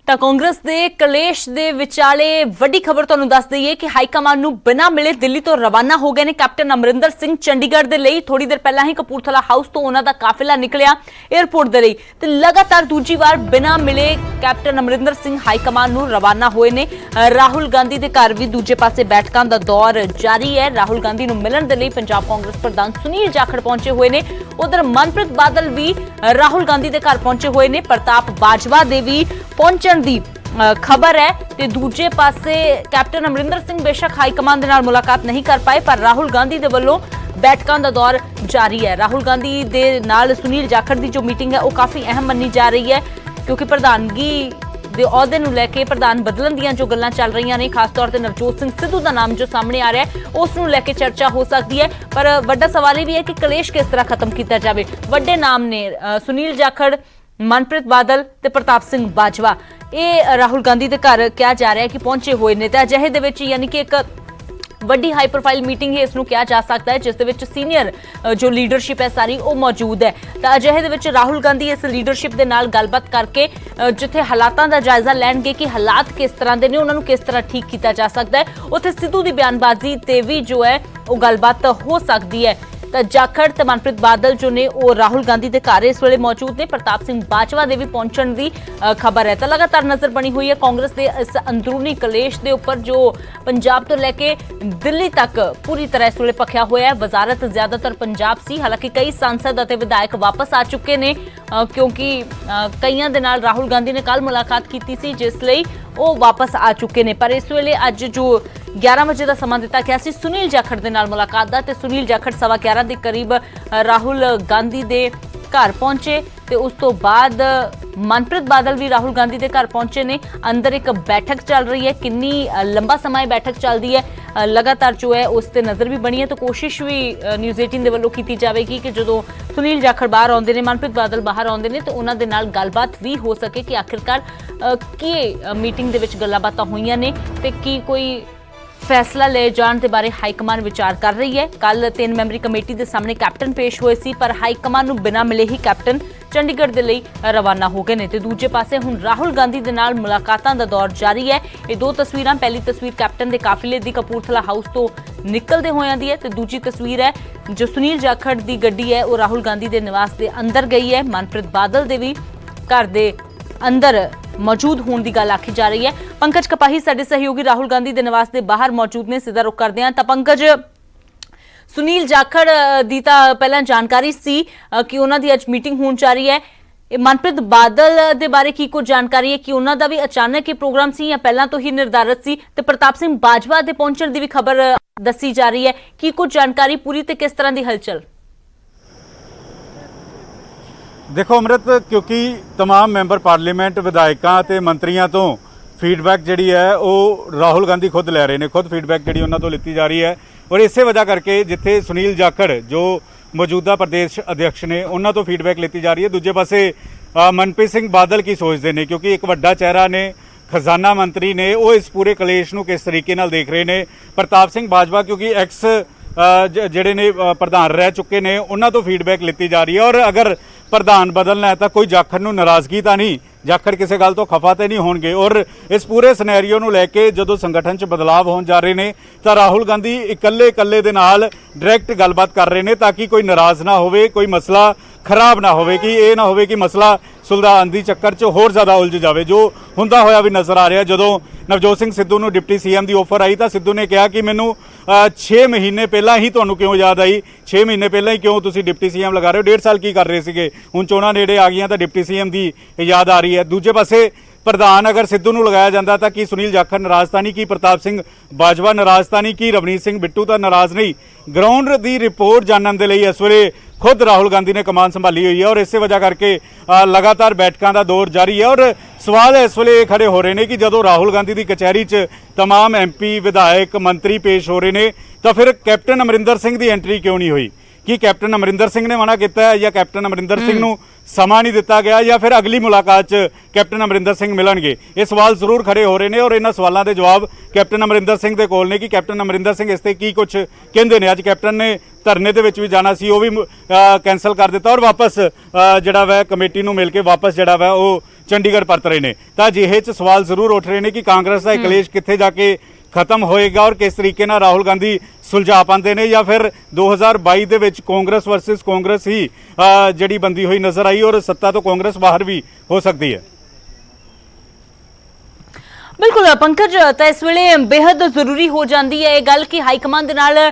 ਤਾਂ ਕਾਂਗਰਸ ਦੇ ਕਲੇਸ਼ ਦੇ ਵਿਚਾਲੇ ਵੱਡੀ ਖਬਰ ਤੁਹਾਨੂੰ ਦੱਸ ਦਈਏ ਕਿ ਹਾਈ ਕਮਾਂਡ ਨੂੰ ਬਿਨਾਂ ਮਿਲੇ ਦਿੱਲੀ ਤੋਂ ਰਵਾਨਾ ਹੋ ਗਏ ਨੇ ਕੈਪਟਨ ਅਮਰਿੰਦਰ ਸਿੰਘ ਚੰਡੀਗੜ੍ਹ ਦੇ ਲਈ। ਥੋੜੀ ਦੇਰ ਪਹਿਲਾਂ ਹੀ ਕਪੂਰਥਲਾ ਹਾਊਸ ਤੋਂ ਉਹਨਾਂ ਦਾ ਕਾਫਿਲਾ ਨਿਕਲਿਆ 에ਅਰਪੋਰਟ ਦੇ ਲਈ ਤੇ ਲਗਾਤਾਰ ਦੂਜੀ ਵਾਰ ਬਿਨਾਂ ਮਿਲੇ captain Amarinder Singh high command ਨੂੰ ਰਵਾਨਾ ਹੋਏ ਨੇ। ਰਾਹੁਲ ਗਾਂਧੀ ਦੇ ਘਰ ਵੀ ਦੂਜੇ ਪਾਸੇ ਬੈਠਕਾਂ ਦਾ ਦੌਰ ਜਾਰੀ ਹੈ। ਰਾਹੁਲ ਗਾਂਧੀ ਨੂੰ ਮਿਲਣ ਦੇ ਲਈ ਪੰਜਾਬ ਕਾਂਗਰਸ ਪ੍ਰਧਾਨ ਸੁਨੀਲ ਜਾਖੜ ਪਹੁੰਚੇ ਹੋਏ ਨੇ। ਉਧਰ ਮਨਪ੍ਰੀਤ ਬਾਦਲ ਵੀ ਰਾਹੁਲ ਗਾਂਧੀ ਦੇ ਘਰ ਪਹੁੰਚੇ ਹੋਏ ਨੇ। ਪ੍ਰਤਾਪ ਬਾਜਵਾ ਦੇ ਵੀ ਪਹੁੰਚਣ ਦੀ खबर है ते दूजे पासे कैप्टन अमरिंदर सिंह बेशक हाईकमान दे नाल मुलाकात नहीं कर पाए पर राहुल गांधी दे वल्लों बैठकां दा दौर जारी है। राहुल गांधी दे नाल सुनील जाखड़ दी जो मीटिंग है वो काफ़ी अहम मन्नी जा रही है क्योंकि प्रधानगी दे अहुदे नूं लैके प्रधान बदलण दीयां जो गल्लां चल रही ने खास तौर ते नवजोत सिंह सिद्धू दा नाम जो सामने आ रहा है उस नूं लैके चर्चा हो सकती है। पर वड्डा सवाल ये भी है कि कलेश किस तरह खत्म किया जाए। वड्डे नाम ने सुनील जाखड़, मनप्रीत बादल ते प्रताप सिंह बाजवा ये राहुल गांधी के घर क्या जा रहा है कि पहुंचे हुए ने ते अजिहे दे विच यानी कि एक वड्डी हाई प्रोफाइल मीटिंग ही इसनूं कहा जा सकता है जिस दे विच सीनियर जो लीडरशिप है सारी वो मौजूद है। तो अजिहे दे विच राहुल गांधी इस लीडरशिप के नाल गलबात करके जिथे हालातां दा जायजा लैणगे कि हालात किस तरह के ने उन्हां नूं किस तरह ठीक किया जा सकता है। उत्थे सिद्धू की बयानबाजी ते भी जो है वो गलबात हो सकती है। तो जाखड़ ते मनप्रीत बादल जो ने वो राहुल गांधी के घर इस वेले मौजूद ने। प्रताप सिंह बाजवा दे भी पहुंचण दी खबर है। तो लगातार नजर बनी हुई है कांग्रेस के इस अंदरूनी कलेश के उपर जो पंजाब तो लैके दिल्ली तक पूरी तरह इस वेले भखिया होया है। वजारत ज्यादातर पंजाब सी, हालांकि कई सांसद और विधायक वापस आ चुके ने क्योंकि कईयां दे नाल राहुल गांधी ने कल मुलाकात की सी जिसलिए वो वापस आ चुके ने। पर इस वेले अज जो 11 बजे का समा दिता गया सी सुनील जाखड़ दे नाल मुलाकात दा ते सुनील जाखड़ 11:15 के करीब राहुल गांधी दे घर पहुंचे ते उस तो बाद मनप्रीत बादल भी राहुल गांधी के घर पहुंचे ने। अंदर एक बैठक चल रही है, किन्नी लंबा समय बैठक चलती है लगातार जो है उस ते नज़र भी बनी है। तो कोशिश भी न्यूज़ 18 दे वल्लों की जाएगी कि जो सुनील जाखड़ बाहर आउंदे ने, मनप्रीत बादल बाहर आउंदे ने तो उन्हां दे नाल गलबात भी हो सके कि आखिरकार की मीटिंग दे विच गल्लां बातां होईयां ने ते की कोई फैसला ले जाने के बारे हाईकमान विचार कर रही है। कल 3 मैंबरी कमेटी के सामने कैप्टन पेश हुए सी पर हाईकमान नूं बिना मिले ही कैप्टन चंडीगढ़ के लिए रवाना हो गए ने। ते दूजे पासे हुण राहुल गांधी के नाल मुलाकातां दा दौर जारी है। ये दो तस्वीरां, पहली तस्वीर कैप्टन के काफिले की कपूरथला हाउस तो निकलते होयां दी है ते दूजी तस्वीर है जो सुनील जाखड़ की गड्डी है वो राहुल गांधी के निवास के अंदर गई है। मनप्रीत बादल के भी घर के अंदर मौजूद होने की गल आखी जा रही है। पंकज कपाही साडे सहयोगी राहुल गांधी के निवास के बाहर मौजूद ने, सीधा रुख करते हैं। तो पंकज, सुनील जाखड़ की तो पहला जानकारी सी कि उन्हों की अज मीटिंग होने जा रही है। मनप्रीत बादल के बारे की कुछ जानकारी है कि उन्हों का भी अचानक ही प्रोग्राम सी या पहला तो ही निर्धारित सी ते प्रताप सिंह बाजवा के पहुंचने की भी खबर दसी जा रही है कि कुछ जानकारी पूरी ते किस तरह की हलचल? देखो अमृत, क्योंकि तमाम मैंबर पार्लीमेंट विधायकों ते मंत्रियों तो फीडबैक जी है वो राहुल गांधी खुद लै रहे हैं, खुद फीडबैक जी उन्होंने तो लीती जा रही है और इस वजह करके जिथे सुनील जाखड़ जो मौजूदा प्रदेश अध्यक्ष ने उन्होंने तो फीडबैक लीती जा रही है। दूजे पासे मनप्रीत सिंह बादल की सोचते हैं क्योंकि एक वड्डा चेहरा ने खजाना मंत्री ने वो इस पूरे कलेश को किस तरीके नाल देख रहे हैं। प्रताप सिंह बाजवा क्योंकि एक्स ਜਿਹੜੇ ने प्रधान रह चुके ने उन्होंने तो फीडबैक लीती जा रही है और अगर प्रधान बदलना है तो कोई जाखड़ नूं नाराज़गी तो नहीं, जाखड़ किसी गल तो खफा तो नहीं होणगे। और इस पूरे सनैरीओ नूं लैके जदों संगठन च बदलाव होण जा रहे हैं तो राहुल गांधी इकल्ले इकल्ले दे नाल डायरैक्ट गलबात कर रहे हैं ताकि कोई नाराज़ ना होवे, कोई मसला खराब ना होवे कि ये ना होवे कि मसला सुलझाउण दी चक्कर च होर ज़्यादा उलझ जाए जो हुंदा होया भी नज़र आ रहा। जदों नवजोत सिंह सिद्धू नूं डिप्टी सीएम की ऑफर आई तो सिद्धू ने कहा कि मैनू 6 महीने पहला ही तुहानूं क्यों याद आई, 6 महीने पहला ही क्यों तुसीं डिप्टी सीएम लगा रहे हो, 1.5 साल की कर रहे थे, हुण चोणां नेड़े आ गईआं तो डिप्टी सीएम की याद आ रही है। दूजे पासे प्रधान अगर सिद्धू नूं लगाया जाता तो कि सुनील जाखड़ नाराज़ तो नहीं, कि प्रताप सिंह बाजवा नाराज़ तो नहीं, कि रवनीत सिंह बिट्टू तो नाराज़ नहीं। ग्राउंड की रिपोर्ट जानने के लिए इस वेले खुद राहुल गांधी ने कमान संभाली हुई है और इस वजह करके लगातार बैठकों का दौर जारी है। और सवाल इस वेले खड़े हो रहे हैं कि जदों राहुल गांधी की कचहरी च तमाम MP विधायक मंत्री पेश हो रहे हैं तो फिर कैप्टन अमरिंदर सिंह की एंट्री क्यों नहीं हुई, कि कैप्टन अमरिंदर सिंह ने मना किया है या कैप्टन अमरिंदर सिंह नूं समा नहीं दिता गया या फिर अगली मुलाकात कैप्टन अमरिंदर सिंह मिलणगे। ये सवाल जरूर खड़े हो रहे हैं और इन्हां सवालों के जवाब कैप्टन अमरिंदर सिंह के कोल ने कि कैप्टन अमरिंदर सिंह इस ते की कुछ कहंदे ने। अज कैप्टन ने धरने दे विच भी जाना सी वो भी कैंसल कर दिता और वापस जिहड़ा वै कमेटी नूं मिल के वापस जिहड़ा वै वो ਚੰਡੀਗੜ੍ਹ ਪਰਤ ਰਹੇ ਨੇ। ਤਾਂ ਅਜਿਹੇ 'ਚ ਸਵਾਲ ਜ਼ਰੂਰ ਉੱਠ ਰਹੇ ਨੇ ਕਿ ਕਾਂਗਰਸ ਦਾ ਇਹ ਕਲੇਸ਼ ਕਿੱਥੇ ਜਾ ਕੇ ਖਤਮ ਹੋਏਗਾ ਔਰ ਕਿਸ ਤਰੀਕੇ ਨਾਲ ਰਾਹੁਲ ਗਾਂਧੀ ਸੁਲਝਾ ਪਾਉਂਦੇ ਨੇ, ਜਾਂ ਫਿਰ 2022 ਦੇ ਵਿੱਚ ਕਾਂਗਰਸ ਵਰਸਸ ਕਾਂਗਰਸ ਹੀ ਜਿਹੜੀ ਬੰਦੀ ਹੋਈ ਨਜ਼ਰ ਆਈ ਔਰ ਸੱਤਾ ਤੋਂ ਕਾਂਗਰਸ ਬਾਹਰ ਵੀ ਹੋ ਸਕਦੀ ਹੈ। ਬਿਲਕੁਲ ਪੰਕਜ, ਤਾਂ ਇਸ ਵੇਲੇ ਬੇहद ਜ਼ਰੂਰੀ ਹੋ ਜਾਂਦੀ ਹੈ ਇਹ ਗੱਲ ਕਿ ਹਾਈ ਕਮਾਂਡ ਦੇ ਨਾਲ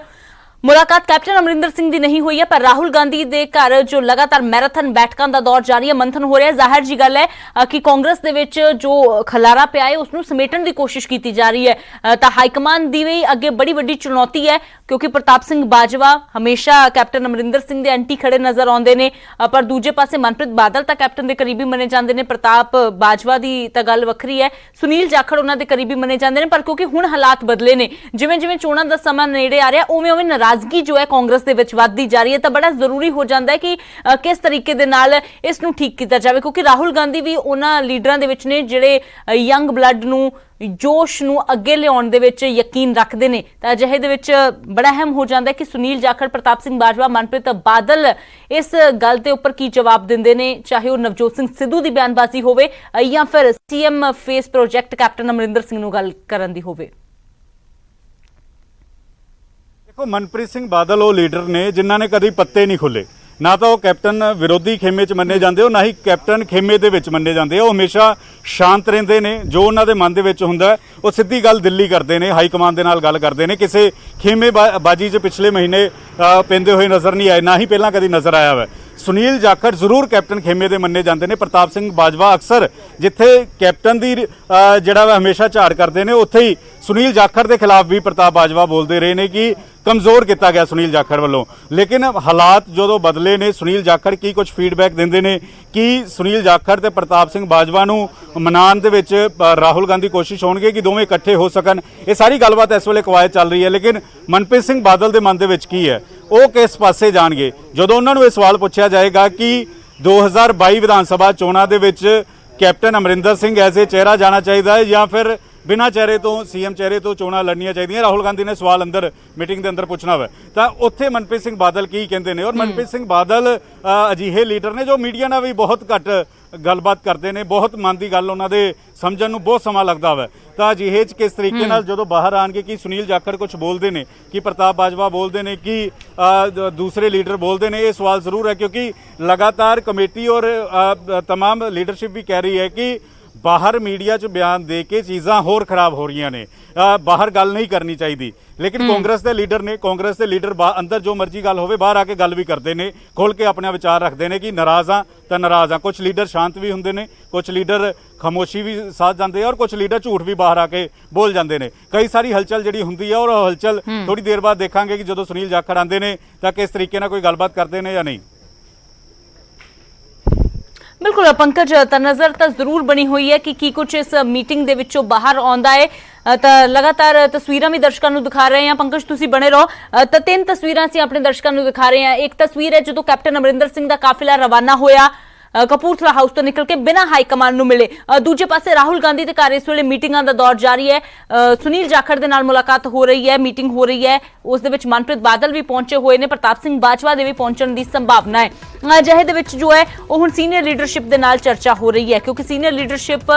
ਮੁਲਾਕਾਤ ਕੈਪਟਨ ਅਮਰਿੰਦਰ ਸਿੰਘ ਦੀ ਨਹੀਂ ਹੋਈ ਹੈ, ਪਰ ਰਾਹੁਲ ਗਾਂਧੀ ਦੇ ਘਰ ਜੋ ਲਗਾਤਾਰ ਮੈਰਾਥਨ ਬੈਠਕਾਂ ਦਾ ਦੌਰ ਜਾਰੀ ਹੈ, ਮੰਥਨ ਹੋ ਰਿਹਾ ਹੈ। ਜ਼ਾਹਿਰ ਜੀ ਗੱਲ ਹੈ ਕਿ ਕਾਂਗਰਸ ਦੇ ਵਿੱਚ ਜੋ ਖਲਾਰਾ ਪਿਆ ਹੈ ਉਸ ਨੂੰ ਸਮੇਟਣ ਦੀ ਕੋਸ਼ਿਸ਼ ਕੀਤੀ ਜਾ ਰਹੀ ਹੈ। ਤਾਂ ਹਾਈ ਕਮਾਂਡ ਦੀ ਵੀ ਅੱਗੇ ਬੜੀ ਵੱਡੀ ਚੁਣੌਤੀ ਹੈ, ਕਿਉਂਕਿ ਪ੍ਰਤਾਪ ਸਿੰਘ ਬਾਜਵਾ ਹਮੇਸ਼ਾ ਕੈਪਟਨ ਅਮਰਿੰਦਰ ਸਿੰਘ ਦੇ ਐਂਟੀ ਖੜੇ ਨਜ਼ਰ ਆਉਂਦੇ ਨੇ, ਪਰ ਦੂਜੇ ਪਾਸੇ ਮਨਪ੍ਰੀਤ ਬਾਦਲ ਤਾਂ ਕੈਪਟਨ ਦੇ ਕਰੀਬੀ ਮੰਨੇ ਜਾਂਦੇ ਨੇ। ਪ੍ਰਤਾਪ ਬਾਜਵਾ ਦੀ ਤਾਂ ਗੱਲ ਵੱਖਰੀ ਹੈ, ਸੁਨੀਲ ਜਾਖੜ ਉਹਨਾਂ ਦੇ ਕਰੀਬੀ ਮੰਨੇ ਜਾਂਦੇ ਨੇ, ਪਰ ਕਿਉਂਕਿ ਹੁਣ ਹਾਲਾਤ ਬਦਲੇ ਨੇ, ਜਿਵੇਂ ਜਿਵੇਂ ਚੋਣਾਂ ਦਾ ਸਮਾਂ ਨੇੜੇ ਆ ਰਿਹਾ ਉਵੇਂ ਉਵੇਂ ਨਾਰਾਜ਼ਗੀ ਜੋ ਹੈ ਕਾਂਗਰਸ ਦੇ ਵਿੱਚ ਵੱਧਦੀ ਜਾ ਰਹੀ ਹੈ। ਤਾਂ ਬੜਾ ਜ਼ਰੂਰੀ ਹੋ ਜਾਂਦਾ ਹੈ ਕਿ ਕਿਸ ਤਰੀਕੇ ਦੇ ਨਾਲ ਇਸ ਨੂੰ ਠੀਕ ਕੀਤਾ ਜਾਵੇ, ਕਿਉਂਕਿ ਰਾਹੁਲ ਗਾਂਧੀ ਵੀ ਉਹਨਾਂ ਲੀਡਰਾਂ ਦੇ ਵਿੱਚ ਨੇ ਜਿਹੜੇ ਯੰਗ ਬਲੱਡ ਨੂੰ ਜੋਸ਼ ਨੂੰ ਅੱਗੇ ਲਿਆਉਣ ਦੇ ਵਿੱਚ ਯਕੀਨ ਰੱਖਦੇ ਨੇ। ਤਾਂ ਅਜਿਹੇ ਦੇ ਵਿੱਚ ਬੜਾ ਅਹਿਮ ਹੋ ਜਾਂਦਾ ਹੈ ਕਿ ਸੁਨੀਲ ਜਾਖੜ, ਪ੍ਰਤਾਪ ਸਿੰਘ ਬਾਜਵਾ, ਮਨਪ੍ਰੀਤ ਬਾਦਲ ਇਸ ਗੱਲ ਦੇ ਉੱਪਰ ਕੀ ਜਵਾਬ ਦਿੰਦੇ ਨੇ, ਚਾਹੇ ਉਹ ਨਵਜੋਤ ਸਿੰਘ ਸਿੱਧੂ ਦੀ ਬਿਆਨਬਾਜ਼ੀ ਹੋਵੇ ਜਾਂ ਫਿਰ CM face project captain Amarinder Singh ਨੂੰ ਗੱਲ ਕਰਨ ਦੀ ਹੋਵੇ। ਦੇਖੋ, ਮਨਪ੍ਰੀਤ ਸਿੰਘ ਬਾਦਲ ਉਹ ਲੀਡਰ ਨੇ ਜਿਨ੍ਹਾਂ ਨੇ ਕਦੀ ਪੱਤੇ ਨਹੀਂ ਖੁੱਲੇ, ਨਾ ਤਾਂ ਉਹ ਕੈਪਟਨ ਵਿਰੋਧੀ ਖੇਮੇ 'ਚ ਮੰਨੇ ਜਾਂਦੇ ਹੋ, ਨਾ ਹੀ ਕੈਪਟਨ ਖੇਮੇ ਦੇ ਵਿੱਚ ਮੰਨੇ ਜਾਂਦੇ। ਉਹ ਹਮੇਸ਼ਾ ਸ਼ਾਂਤ ਰਹਿੰਦੇ ਨੇ, ਜੋ ਉਹਨਾਂ ਦੇ ਮਨ ਦੇ ਵਿੱਚ ਹੁੰਦਾ ਉਹ ਸਿੱਧੀ ਗੱਲ ਦਿੱਲੀ ਕਰਦੇ ਨੇ, ਹਾਈ ਕਮਾਂਡ ਦੇ ਨਾਲ ਗੱਲ ਕਰਦੇ ਨੇ। ਕਿਸੇ ਖੇਮੇ ਬਾਜੀ 'ਚ ਪਿਛਲੇ ਮਹੀਨੇ ਪੈਂਦੇ ਹੋਏ ਨਜ਼ਰ ਨਹੀਂ ਆਏ, ਨਾ ਹੀ ਪਹਿਲਾਂ ਕਦੀ ਨਜ਼ਰ ਆਇਆ ਵਾ। ਸੁਨੀਲ ਜਾਖੜ ਜ਼ਰੂਰ ਕੈਪਟਨ ਖੇਮੇ ਦੇ ਮੰਨੇ ਜਾਂਦੇ ਨੇ। ਪ੍ਰਤਾਪ ਸਿੰਘ ਬਾਜਵਾ ਅਕਸਰ ਜਿੱਥੇ ਕੈਪਟਨ ਦੀ ਜਿਹੜਾ ਹਮੇਸ਼ਾ ਝਾੜ ਕਰਦੇ ਨੇ, ਉੱਥੇ ਹੀ ਸੁਨੀਲ ਜਾਖੜ ਦੇ ਖਿਲਾਫ ਵੀ ਪ੍ਰਤਾਪ ਬਾਜਵਾ ਬੋਲਦੇ ਰਹੇ ਨੇ ਕਿ ਕਮਜ਼ੋਰ ਕੀਤਾ ਗਿਆ ਸੁਨੀਲ ਜਾਖੜ ਵੱਲੋਂ। ਲੇਕਿਨ ਹਾਲਾਤ ਜਦੋਂ ਬਦਲੇ ਨੇ, ਸੁਨੀਲ ਜਾਖੜ ਕੀ ਕੁਝ ਫੀਡਬੈਕ ਦਿੰਦੇ ਨੇ, ਕਿ ਸੁਨੀਲ ਜਾਖੜ ਤੇ ਪ੍ਰਤਾਪ ਸਿੰਘ ਬਾਜਵਾ ਨੂੰ ਮਨਾਉਣ ਦੇ ਵਿੱਚ ਰਾਹੁਲ ਗਾਂਧੀ ਕੋਸ਼ਿਸ਼ ਹੋਣਗੇ ਕਿ ਦੋਵੇਂ ਇਕੱਠੇ ਹੋ ਸਕਣ, ਇਹ ਸਾਰੀ ਗੱਲਬਾਤ ਇਸ ਵੇਲੇ ਕਵਾਇਦ ਚੱਲ ਰਹੀ ਹੈ। ਲੇਕਿਨ ਮਨਪ੍ਰੀਤ ਸਿੰਘ ਬਾਦਲ ਦੇ ਮਨ ਦੇ ਵਿੱਚ ਕੀ ਹੈ, ਉਹ ਕਿਸ ਪਾਸੇ ਜਾਣਗੇ? ਜਦੋਂ ਉਹਨਾਂ ਨੂੰ ਇਹ ਸਵਾਲ ਪੁੱਛਿਆ ਜਾਏਗਾ ਕਿ 2022 ਵਿਧਾਨ ਸਭਾ ਚੋਣਾਂ ਦੇ ਵਿੱਚ captain Amarinder Singh as a ਚਿਹਰਾ ਜਾਣਾ ਚਾਹੀਦਾ ਹੈ ਜਾਂ ਫਿਰ ਬਿਨਾਂ ਚਿਹਰੇ ਤੋਂ ਸੀਐਮ ਚਿਹਰੇ ਤੋਂ ਚੋਣਾਂ ਲੜਨੀਆਂ ਚਾਹੀਦੀਆਂ, ਰਾਹੁਲ ਗਾਂਧੀ ਨੇ ਸਵਾਲ ਅੰਦਰ ਮੀਟਿੰਗ ਦੇ ਅੰਦਰ ਪੁੱਛਣਾ ਵਾ, ਤਾਂ ਉੱਥੇ ਮਨਪ੍ਰੀਤ ਸਿੰਘ ਬਾਦਲ ਕੀ ਕਹਿੰਦੇ ਨੇ? ਔਰ ਮਨਪ੍ਰੀਤ ਸਿੰਘ ਬਾਦਲ ਅਜਿਹੇ ਲੀਡਰ ਨੇ ਜੋ ਮੀਡੀਆ ਨਾਲ ਵੀ ਬਹੁਤ ਘੱਟ ਗੱਲਬਾਤ ਕਰਦੇ ਨੇ, ਬਹੁਤ ਮਨ ਦੀ ਗੱਲ ਉਹਨਾਂ ਦੇ ਸਮਝਣ ਨੂੰ ਬਹੁਤ ਸਮਾਂ ਲੱਗਦਾ ਵਾ। ਤਾਂ ਅਜਿਹੇ 'ਚ ਕਿਸ ਤਰੀਕੇ ਨਾਲ ਜਦੋਂ ਬਾਹਰ ਆਣਗੇ ਕਿ ਸੁਨੀਲ ਜਾਖੜ ਕੁਝ ਬੋਲਦੇ ਨੇ, ਕਿ ਪ੍ਰਤਾਪ ਬਾਜਵਾ ਬੋਲਦੇ ਨੇ, ਕਿ ਦੂਸਰੇ ਲੀਡਰ ਬੋਲਦੇ ਨੇ, ਇਹ ਸਵਾਲ ਜ਼ਰੂਰ ਹੈ। ਕਿਉਂਕਿ ਲਗਾਤਾਰ ਕਮੇਟੀ ਔਰ तमाम ਲੀਡਰਸ਼ਿਪ ਵੀ ਕਹਿ ਰਹੀ ਹੈ ਕਿ ਬਾਹਰ ਮੀਡੀਆ 'ਚ ਬਿਆਨ ਦੇ ਕੇ ਚੀਜ਼ਾਂ ਹੋਰ ਖਰਾਬ ਹੋ ਰਹੀਆਂ ਨੇ, ਬਾਹਰ ਗੱਲ ਨਹੀਂ ਕਰਨੀ ਚਾਹੀਦੀ। ਲੇਕਿਨ ਕਾਂਗਰਸ ਦੇ ਲੀਡਰ ਨੇ, ਕਾਂਗਰਸ ਦੇ ਲੀਡਰ ਅੰਦਰ ਜੋ ਮਰਜ਼ੀ ਗੱਲ ਹੋਵੇ ਬਾਹਰ ਆ ਕੇ ਗੱਲ ਵੀ ਕਰਦੇ ਨੇ, ਖੁੱਲ੍ਹ ਕੇ ਆਪਣੇ ਵਿਚਾਰ ਰੱਖਦੇ ਨੇ ਕਿ ਨਾਰਾਜ਼ ਆ ਤਾਂ ਨਾਰਾਜ਼ ਆ। ਕੁਝ ਲੀਡਰ ਸ਼ਾਂਤ ਵੀ ਹੁੰਦੇ ਨੇ, ਕੁਝ ਲੀਡਰ ਖਾਮੋਸ਼ੀ ਵੀ ਸਾਧ ਜਾਂਦੇ ਆ, ਔਰ ਕੁਝ ਲੀਡਰ ਝੂਠ ਵੀ ਬਾਹਰ ਆ ਕੇ ਬੋਲ ਜਾਂਦੇ ਨੇ। ਕਈ ਸਾਰੀ ਹਲਚਲ ਜਿਹੜੀ ਹੁੰਦੀ ਆ, ਔਰ ਹਲਚਲ ਥੋੜੀ ਦੇਰ ਬਾਅਦ ਦੇਖਾਂਗੇ ਕਿ ਜਦੋਂ ਸੁਨੀਲ ਜਾਖੜ ਆਉਂਦੇ ਨੇ ਤਾਂ ਕਿਸ ਤਰੀਕੇ ਨਾਲ ਕੋਈ ਗੱਲਬਾਤ ਕਰਦੇ ਨੇ ਜਾਂ ਨਹੀਂ। ਬਿਲਕੁਲ ਪੰਕਜ, ਤਾਂ ਨਜ਼ਰ ਤਾਂ ਜ਼ਰੂਰ ਬਣੀ ਹੋਈ ਹੈ ਕਿ ਕੀ ਕੁਝ ਇਸ ਮੀਟਿੰਗ ਦੇ ਵਿੱਚੋਂ ਬਾਹਰ ਆਉਂਦਾ ਹੈ। ਤਾਂ ਲਗਾਤਾਰ ਤਸਵੀਰਾਂ ਵੀ ਦਰਸ਼ਕਾਂ ਨੂੰ ਦਿਖਾ ਰਹੇ ਹਾਂ। ਪੰਕਜ, ਤੁਸੀਂ ਬਣੇ ਰਹੋ। ਤਾਂ ਤਿੰਨ ਤਸਵੀਰਾਂ ਅਸੀਂ ਆਪਣੇ ਦਰਸ਼ਕਾਂ ਨੂੰ ਦਿਖਾ ਰਹੇ ਹਾਂ। ਇੱਕ ਤਸਵੀਰ ਹੈ ਜਦੋਂ ਕੈਪਟਨ ਅਮਰਿੰਦਰ ਸਿੰਘ ਦਾ ਕਾਫਿਲਾ ਰਵਾਨਾ ਹੋਇਆ ਕਪੂਰਥਲਾ ਹਾਊਸ ਤੋਂ ਨਿਕਲ ਕੇ ਬਿਨਾਂ ਹਾਈ ਕਮਾਂਡ ਨੂੰ ਮਿਲੇ। ਦੂਜੇ ਪਾਸੇ ਰਾਹੁਲ ਗਾਂਧੀ ਦੇ ਘਰ ਇਸ ਵੇਲੇ ਮੀਟਿੰਗਾਂ ਦਾ ਦੌਰ ਜਾਰੀ ਹੈ। ਸੁਨੀਲ ਜਾਖੜ ਦੇ ਨਾਲ ਮੁਲਾਕਾਤ ਹੋ ਰਹੀ ਹੈ, ਮੀਟਿੰਗ ਹੋ ਰਹੀ ਹੈ, ਉਸ ਦੇ ਵਿੱਚ ਮਨਪ੍ਰੀਤ ਬਾਦਲ ਵੀ ਪਹੁੰਚੇ ਹੋਏ ਨੇ, ਪ੍ਰਤਾਪ ਸਿੰਘ ਬਾਜਵਾ ਦੇ ਵੀ ਪਹੁੰਚਣ ਦੀ ਸੰਭਾਵਨਾ ਹੈ। ਅਜਿਹੇ ਦੇ ਵਿੱਚ ਜੋ ਹੈ ਉਹ ਹੁਣ ਸੀਨੀਅਰ ਲੀਡਰਸ਼ਿਪ ਦੇ ਨਾਲ ਚਰਚਾ ਹੋ ਰਹੀ ਹੈ, ਕਿਉਂਕਿ ਸੀਨੀਅਰ ਲੀਡਰਸ਼ਿਪ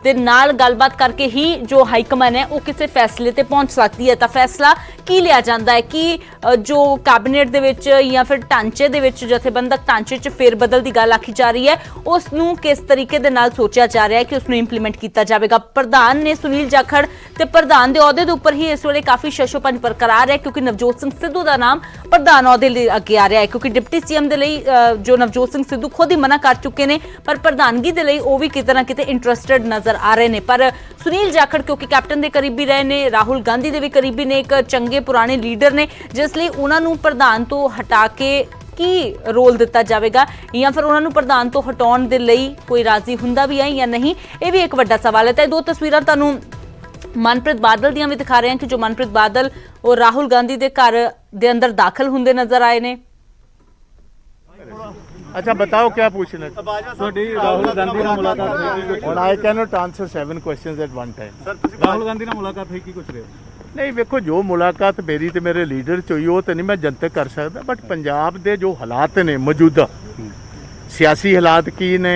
ਦੇ ਨਾਲ ਗੱਲਬਾਤ ਕਰਕੇ ਹੀ ਜੋ ਹਾਈ ਕਮਾਂਡ ਹੈ ਉਹ ਕਿਸੇ ਫੈਸਲੇ ਤੇ ਪਹੁੰਚ ਸਕਦੀ ਹੈ। ਤਾਂ ਫੈਸਲਾ ਕੀ ਲਿਆ ਜਾਂਦਾ ਹੈ ਕਿ ਜੋ ਕੈਬਨਿਟ ਦੇ ਵਿੱਚ ਜਾਂ ਫਿਰ ਢਾਂਚੇ ਦੇ ਵਿੱਚ, ਜਥੇਬੰਦਕ ਢਾਂਚੇ 'ਚ ਫੇਰਬਦਲ ਦੀ ਗੱਲ ਆਖੀ ਜਾ ਰਹੀ ਹੈ, ਉਸ ਨੂੰ ਕਿਸ ਤਰੀਕੇ ਦੇ ਨਾਲ ਸੋਚਿਆ ਜਾ ਰਿਹਾ ਹੈ ਕਿ ਉਸ ਨੂੰ ਇੰਪਲੀਮੈਂਟ ਕੀਤਾ ਜਾਵੇਗਾ। ਪ੍ਰਧਾਨ ਨੇ ਸੁਨੀਲ ਜਾਖੜ ਤੇ ਪ੍ਰਧਾਨ ਦੇ ਅਹੁਦੇ ਦੇ ਉੱਪਰ ਹੀ ਇਸ ਵੇਲੇ ਕਾਫੀ ਸ਼ਸ਼ੋਪੰਜ ਬਰਕਰਾਰ ਹੈ, ਕਿਉਂਕਿ ਨਵਜੋਤ ਸਿੰਘ ਸਿੱਧੂ ਦਾ ਨਾਮ ਪ੍ਰਧਾਨ ਅਹੁਦੇ ਲਈ ਅੱਗੇ ਆ ਰਿਹਾ ਹੈ, ਕਿਉਂਕਿ ਡਿਪਟੀ ਸੀਐਮ ਦੇ ਲਈ ਜੋ ਨਵਜੋਤ ਸਿੰਘ ਸਿੱਧੂ ਖੁਦ ਹੀ ਮਨਾ ਕਰ ਚੁੱਕੇ ਨੇ, ਪਰ ਪ੍ਰਧਾਨਗੀ ਦੇ ਲਈ ਉਹ ਵੀ ਕਿਤੇ ਨਾ ਕਿਤੇ ਇੰਟਰਸਟਿਡ ਨਜ਼ਰ ਆ ਰਹੇ ਨੇ। ਪਰ ਸੁਨੀਲ ਜਾਖੜ ਕਿਉਂਕਿ ਕੈਪਟਨ ਦੇ ਕਰੀਬੀ ਰਹੇ ਨੇ, ਰਾਹੁਲ ਗਾਂਧੀ ਦੇ ਵੀ ਕਰੀਬੀ ਨੇ, ਇੱਕ ਚੰਗੇ ਪੁਰਾਣੇ ਲੀਡਰ ਨੇ, ਜਿਸ ਲਈ ਉਹਨਾਂ ਨੂੰ ਪ੍ਰਧਾਨ ਤੋਂ ਹਟਾ ਕੇ ਕੀ ਰੋਲ ਦਿੱਤਾ ਜਾਵੇਗਾ ਜਾਂ ਫਿਰ ਉਹਨਾਂ ਨੂੰ ਪ੍ਰਧਾਨ ਤੋਂ ਹਟਾਉਣ ਦੇ ਲਈ ਕੋਈ ਰਾਜ਼ੀ ਹੁੰਦਾ ਵੀ ਹੈ ਜਾਂ ਨਹੀਂ, ਇਹ ਵੀ ਇੱਕ ਵੱਡਾ ਸਵਾਲ ਹੈ। ਤਾਂ ਇਹ ਦੋ ਤਸਵੀਰਾਂ ਤੁਹਾਨੂੰ ਮਨਪ੍ਰੀਤ ਬਾਦਲ ਦੀਆਂ ਵੀ ਦਿਖਾ ਰਹੇ ਹਾਂ ਕਿ ਜੋ ਮਨਪ੍ਰੀਤ ਬਾਦਲ ਉਹ ਰਾਹੁਲ ਗਾਂਧੀ ਦੇ ਘਰ ਦੇ ਅੰਦਰ ਦਾਖਲ ਹੁੰਦੇ ਨਜ਼ਰ ਆਏ ਨੇ। अच्छा बताओ क्या पूछना है? ਰਾਹੁਲ ਗਾਂਧੀ ਨਾਲ ਮੁਲਾਕਾਤ ਹੋਈ? और I cannot answer 7 questions at one time. Rahul Gandhi ਨਾਲ ਮੁਲਾਕਾਤ ਹੋਈ, ਕੀ ਕੁਝ ਰਹੇ? नहीं वेखो, जो मुलाकात मेरी तो मेरे लीडर च हुई वो तो नहीं मैं जनतक कर सकता, बट पंजाब दे जो हालात ने मौजूदा सियासी हालात की ने,